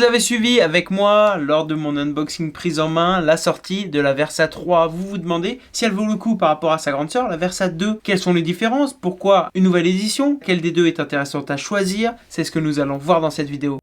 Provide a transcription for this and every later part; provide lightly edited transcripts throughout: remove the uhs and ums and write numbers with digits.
Vous avez suivi avec moi, lors de mon unboxing prise en main, la sortie de la Versa 3. Vous vous demandez si elle vaut le coup par rapport à sa grande sœur, la Versa 2. Quelles sont les différences? Pourquoi une nouvelle édition? Quelle des deux est intéressante à choisir? C'est ce que nous allons voir dans cette vidéo.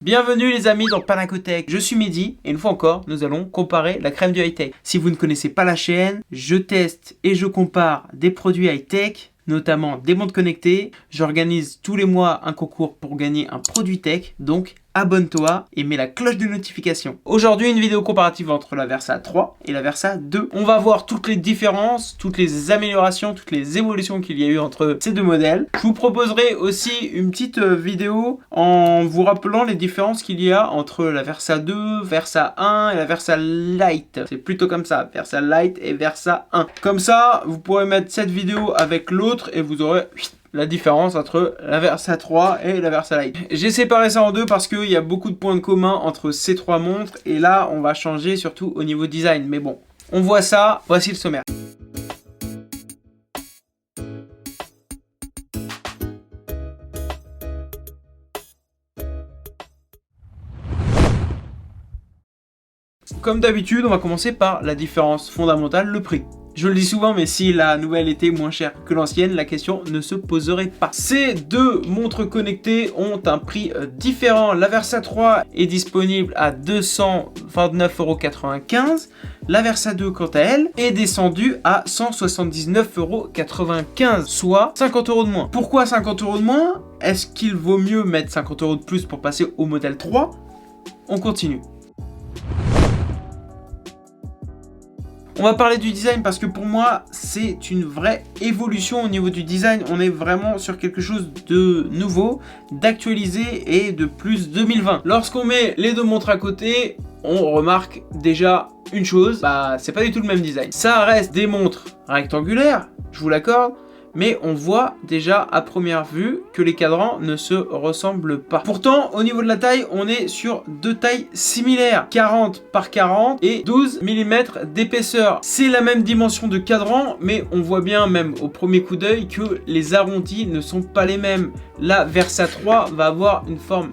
Bienvenue les amis dans Panacotech, je suis Mehdi et une fois encore nous allons comparer la crème du high-tech. Si vous ne connaissez pas la chaîne, je teste et je compare des produits high-tech, notamment des montres connectées. J'organise tous les mois un concours pour gagner un produit tech, donc abonne-toi et mets la cloche de notification. Aujourd'hui, une vidéo comparative entre la Versa 3 et la Versa 2. On va voir toutes les différences, toutes les améliorations, toutes les évolutions qu'il y a eu entre ces deux modèles. Je vous proposerai aussi une petite vidéo en vous rappelant les différences qu'il y a entre la Versa 2, Versa 1 et la Versa Lite. C'est plutôt comme ça, Versa Lite et Versa 1. Comme ça, vous pourrez mettre cette vidéo avec l'autre et vous aurez la différence entre la Versa 3 et la Versa Lite. J'ai séparé ça en deux parce qu'il y a beaucoup de points de commun entre ces trois montres et là on va changer surtout au niveau design, mais bon, on voit ça, voici le sommaire. Comme d'habitude, on va commencer par la différence fondamentale, le prix. Je le dis souvent, mais si la nouvelle était moins chère que l'ancienne, la question ne se poserait pas. Ces deux montres connectées ont un prix différent. La Versa 3 est disponible à 229,95 €. La Versa 2, quant à elle, est descendue à 179,95 €, soit 50 € de moins. Pourquoi 50 € de moins? Est-ce qu'il vaut mieux mettre 50 € de plus pour passer au modèle 3? On continue. On va parler du design parce que pour moi, c'est une vraie évolution au niveau du design. On est vraiment sur quelque chose de nouveau, d'actualisé et de plus 2020. Lorsqu'on met les deux montres à côté, on remarque déjà une chose, c'est pas du tout le même design. Ça reste des montres rectangulaires, je vous l'accorde, mais on voit déjà à première vue que les cadrans ne se ressemblent pas. Pourtant, au niveau de la taille, on est sur deux tailles similaires, 40 par 40 et 12 mm d'épaisseur. C'est la même dimension de cadran, mais on voit bien même au premier coup d'œil que les arrondis ne sont pas les mêmes. La Versa 3 va avoir une forme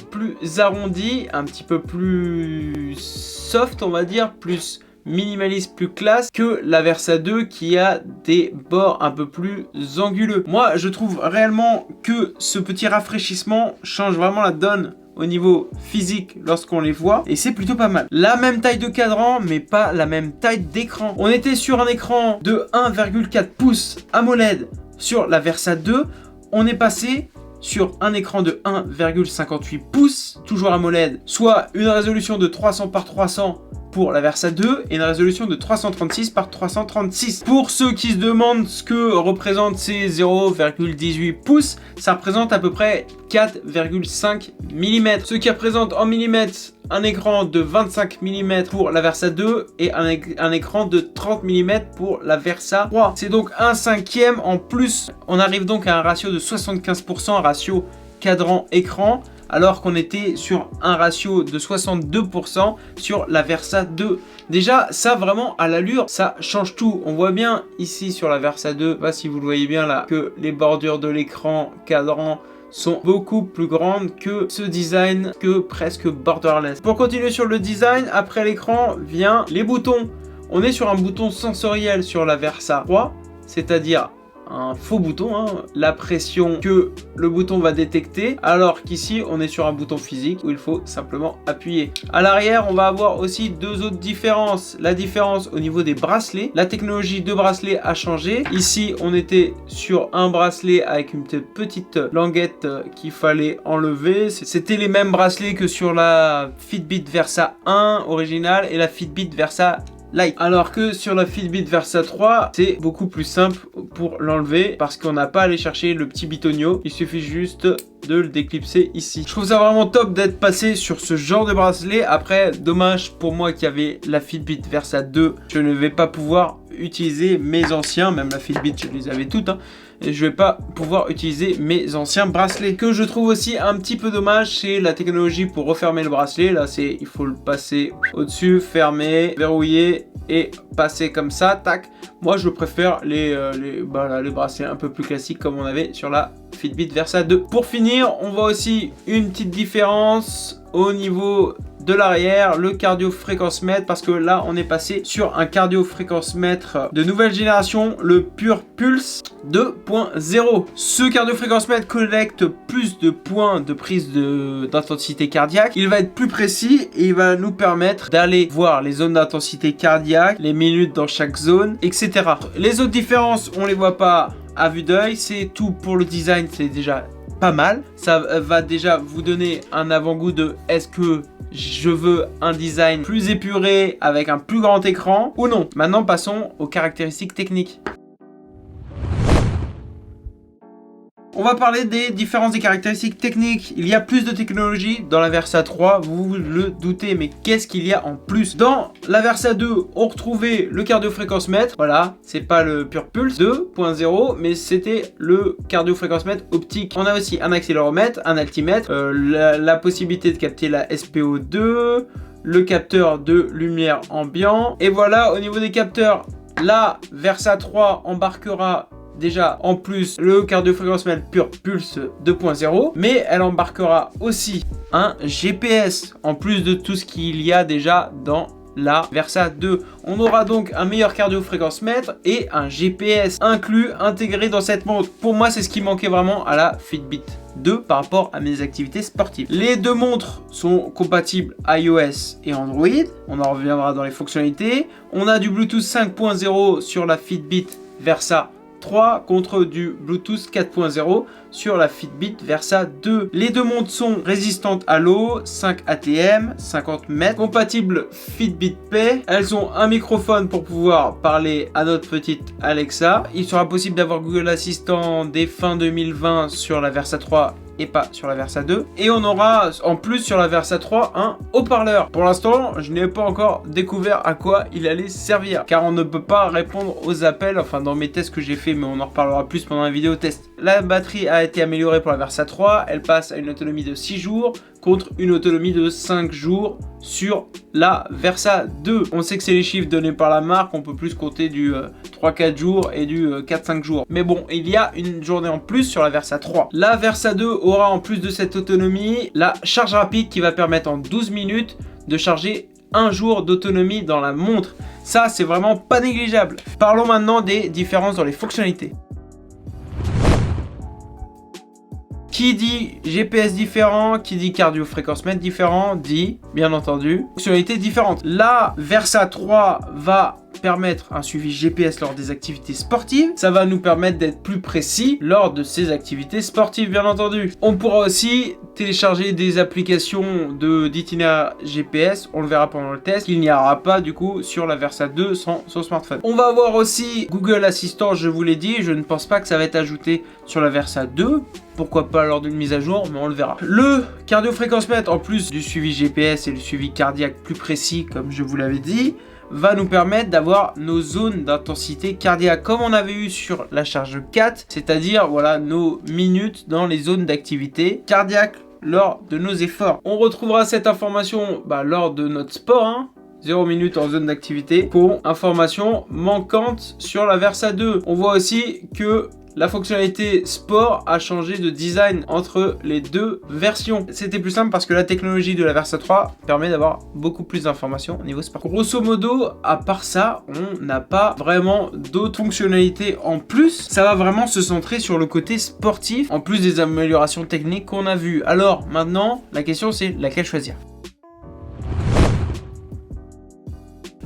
plus arrondie, un petit peu plus soft, on va dire, plus minimaliste, plus classe que la Versa 2 qui a des bords un peu plus anguleux. Moi, je trouve réellement que ce petit rafraîchissement change vraiment la donne au niveau physique lorsqu'on les voit et c'est plutôt pas mal. La même taille de cadran mais pas la même taille d'écran. On était sur un écran de 1,4 pouces AMOLED sur la Versa 2. On est passé sur un écran de 1,58 pouces, toujours AMOLED, soit une résolution de 300 par 300 pour la Versa 2 et une résolution de 336 par 336. Pour ceux qui se demandent ce que représentent ces 0,18 pouces, ça représente à peu près 4,5 mm. Ce qui représente en millimètres un écran de 25 mm pour la Versa 2 et un écran de 30 mm pour la Versa 3. C'est donc un cinquième en plus. On arrive donc à un ratio de 75%, ratio cadran-écran, alors qu'on était sur un ratio de 62% sur la Versa 2. Déjà, ça vraiment à l'allure, ça change tout. On voit bien ici sur la Versa 2, je sais pas si vous le voyez bien là, que les bordures de l'écran cadran sont beaucoup plus grandes que ce design que presque borderless. Pour continuer sur le design, après l'écran vient les boutons. On est sur un bouton sensoriel sur la Versa 3, c'est-à-dire un faux bouton, la pression que le bouton va détecter, alors qu'ici on est sur un bouton physique où il faut simplement appuyer. À l'arrière, on va avoir aussi deux autres différences. La différence au niveau des bracelets, la technologie de bracelet a changé. Ici, on était sur un bracelet avec une petite languette qu'il fallait enlever. C'était les mêmes bracelets que sur la Fitbit Versa 1 originale et la Fitbit Versa Lite. Alors que sur la Fitbit Versa 3, c'est beaucoup plus simple pour l'enlever parce qu'on n'a pas à aller chercher le petit bitonio. Il suffit juste de le déclipser ici. Je trouve ça vraiment top d'être passé sur ce genre de bracelet. Après, dommage pour moi qui avait la Fitbit Versa 2, je ne vais pas pouvoir utiliser mes anciens, même la Fitbit, je les avais toutes, hein, et je vais pas pouvoir utiliser mes anciens bracelets. Que je trouve aussi un petit peu dommage, c'est la technologie pour refermer le bracelet. Là, il faut le passer au-dessus, fermer, verrouiller et passer comme ça, tac. Moi, je préfère les bracelets un peu plus classiques comme on avait sur la Fitbit Versa 2. Pour finir, on voit aussi une petite différence au niveau de l'arrière, le cardio fréquence mètre, parce que là on est passé sur un cardio fréquence mètre de nouvelle génération, le Pure Pulse 2.0. Ce cardio fréquence mètre collecte plus de points de prise d'intensité cardiaque. Il va être plus précis et il va nous permettre d'aller voir les zones d'intensité cardiaque, les minutes dans chaque zone, etc. Les autres différences, on les voit pas à vue d'œil, c'est tout pour le design, c'est déjà pas mal. Ça va déjà vous donner un avant-goût de est-ce que je veux un design plus épuré avec un plus grand écran ou non. Maintenant, passons aux caractéristiques techniques. On va parler des différences des caractéristiques techniques. Il y a plus de technologie dans la Versa 3, vous vous le doutez, mais qu'est-ce qu'il y a en plus? Dans la Versa 2, on retrouvait le cardio-fréquence-mètre. Voilà, c'est pas le Pure Pulse 2.0, mais c'était le cardio-fréquence-mètre optique. On a aussi un accéléromètre, un altimètre, la possibilité de capter la SPO2, le capteur de lumière ambiant. Et voilà, au niveau des capteurs, la Versa 3 embarquera déjà en plus le cardio-fréquence-mètre Pure Pulse 2.0, mais elle embarquera aussi un GPS en plus de tout ce qu'il y a déjà dans la Versa 2. On aura donc un meilleur cardio-fréquence-mètre et un GPS inclus, intégré dans cette montre. Pour moi, c'est ce qui manquait vraiment à la Fitbit 2 par rapport à mes activités sportives. Les deux montres sont compatibles iOS et Android. On en reviendra dans les fonctionnalités. On a du Bluetooth 5.0 sur la Fitbit Versa 3 contre du Bluetooth 4.0 sur la Fitbit Versa 2. Les deux montres sont résistantes à l'eau, 5 ATM, 50 mètres, compatibles Fitbit Pay. Elles ont un microphone pour pouvoir parler à notre petite Alexa. Il sera possible d'avoir Google Assistant dès fin 2020 sur la Versa 3 et pas sur la Versa 2. Et on aura en plus sur la Versa 3 un haut-parleur. Pour l'instant, je n'ai pas encore découvert à quoi il allait servir, car on ne peut pas répondre aux appels, enfin dans mes tests que j'ai fait, mais on en reparlera plus pendant la vidéo test. La batterie a été améliorée pour la Versa 3, elle passe à une autonomie de 6 jours contre une autonomie de 5 jours sur la Versa 2. On sait que c'est les chiffres donnés par la marque, on peut plus compter du 3-4 jours et du 4-5 jours. Mais bon, il y a une journée en plus sur la Versa 3. La Versa 2 aura en plus de cette autonomie la charge rapide qui va permettre en 12 minutes de charger un jour d'autonomie dans la montre. Ça, c'est vraiment pas négligeable. Parlons maintenant des différences dans les fonctionnalités. Qui dit GPS différent, qui dit cardio-fréquence-mètre différent, dit, bien entendu, fonctionnalités différentes. La Versa 3 va permettre un suivi GPS lors des activités sportives. Ça va nous permettre d'être plus précis lors de ces activités sportives, bien entendu. On pourra aussi télécharger des applications d'itinéraire GPS. On le verra pendant le test. Il n'y aura pas du coup sur la Versa 2 sans son smartphone. On va avoir aussi Google Assistant, je vous l'ai dit. Je ne pense pas que ça va être ajouté sur la Versa 2. Pourquoi pas lors d'une mise à jour, mais on le verra. Le cardio-fréquence-mètre, en plus du suivi GPS et le suivi cardiaque plus précis, comme je vous l'avais dit, va nous permettre d'avoir nos zones d'intensité cardiaque comme on avait eu sur la charge 4, c'est-à-dire voilà nos minutes dans les zones d'activité cardiaque lors de nos efforts. On retrouvera cette information lors de notre sport, 0 minutes en zone d'activité. Pour information manquante sur la Versa 2, on voit aussi que la fonctionnalité sport a changé de design entre les deux versions. C'était plus simple parce que la technologie de la Versa 3 permet d'avoir beaucoup plus d'informations au niveau sport. Grosso modo, à part ça, on n'a pas vraiment d'autres fonctionnalités en plus. Ça va vraiment se centrer sur le côté sportif, en plus des améliorations techniques qu'on a vues. Alors maintenant, la question c'est laquelle choisir ?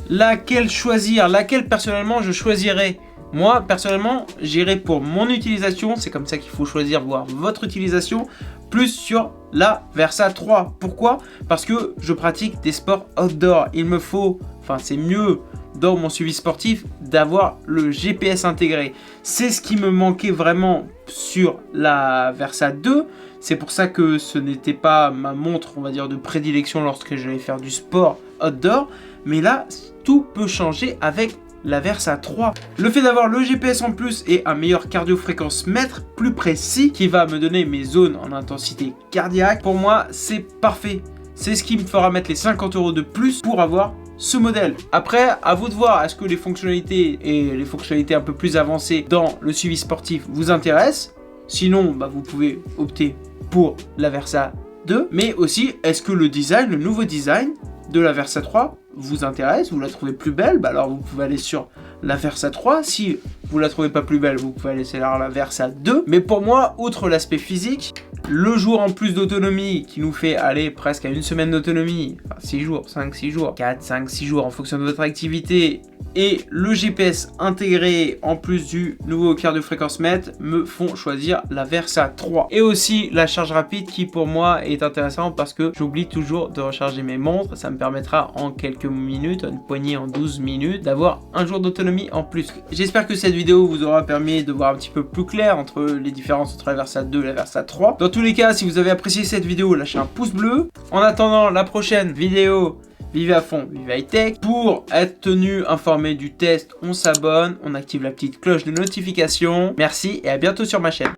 Laquelle choisir ? Laquelle personnellement je choisirais ? Moi, personnellement, j'irai pour mon utilisation, c'est comme ça qu'il faut choisir, voir votre utilisation, plus sur la Versa 3. Pourquoi ? Parce que je pratique des sports outdoor. Il me faut, c'est mieux dans mon suivi sportif d'avoir le GPS intégré. C'est ce qui me manquait vraiment sur la Versa 2. C'est pour ça que ce n'était pas ma montre, on va dire, de prédilection lorsque j'allais faire du sport outdoor. Mais là, tout peut changer avec la Versa 3. Le fait d'avoir le GPS en plus et un meilleur cardio-fréquence mètre plus précis qui va me donner mes zones en intensité cardiaque, pour moi c'est parfait. C'est ce qui me fera mettre les 50 € de plus pour avoir ce modèle. Après, à vous de voir, est-ce que les fonctionnalités et les fonctionnalités un peu plus avancées dans le suivi sportif vous intéressent? Sinon, vous pouvez opter pour la Versa 2. Mais aussi, est-ce que le design, le nouveau design de la Versa 3 vous intéresse? Vous la trouvez plus belle? Alors vous pouvez aller sur la Versa 3. Si vous la trouvez pas plus belle, vous pouvez aller sur la Versa 2. Mais pour moi, outre l'aspect physique, le jour en plus d'autonomie qui nous fait aller presque à une semaine d'autonomie, enfin 6 jours, 5, 6 jours, 4, 5, 6 jours en fonction de votre activité, et le GPS intégré en plus du nouveau cardio-fréquence mètre me font choisir la Versa 3. Et aussi la charge rapide qui pour moi est intéressant parce que j'oublie toujours de recharger mes montres. Ça me permettra en quelques minutes, une poignée en 12 minutes, d'avoir un jour d'autonomie en plus. J'espère que cette vidéo vous aura permis de voir un petit peu plus clair entre les différences entre la Versa 2 et la Versa 3. Dans tous les cas, si vous avez apprécié cette vidéo, lâchez un pouce bleu. En attendant la prochaine vidéo, vivez à fond, vivez high tech. Pour être tenu informé du test, on s'abonne, on active la petite cloche de notification. Merci et à bientôt sur ma chaîne.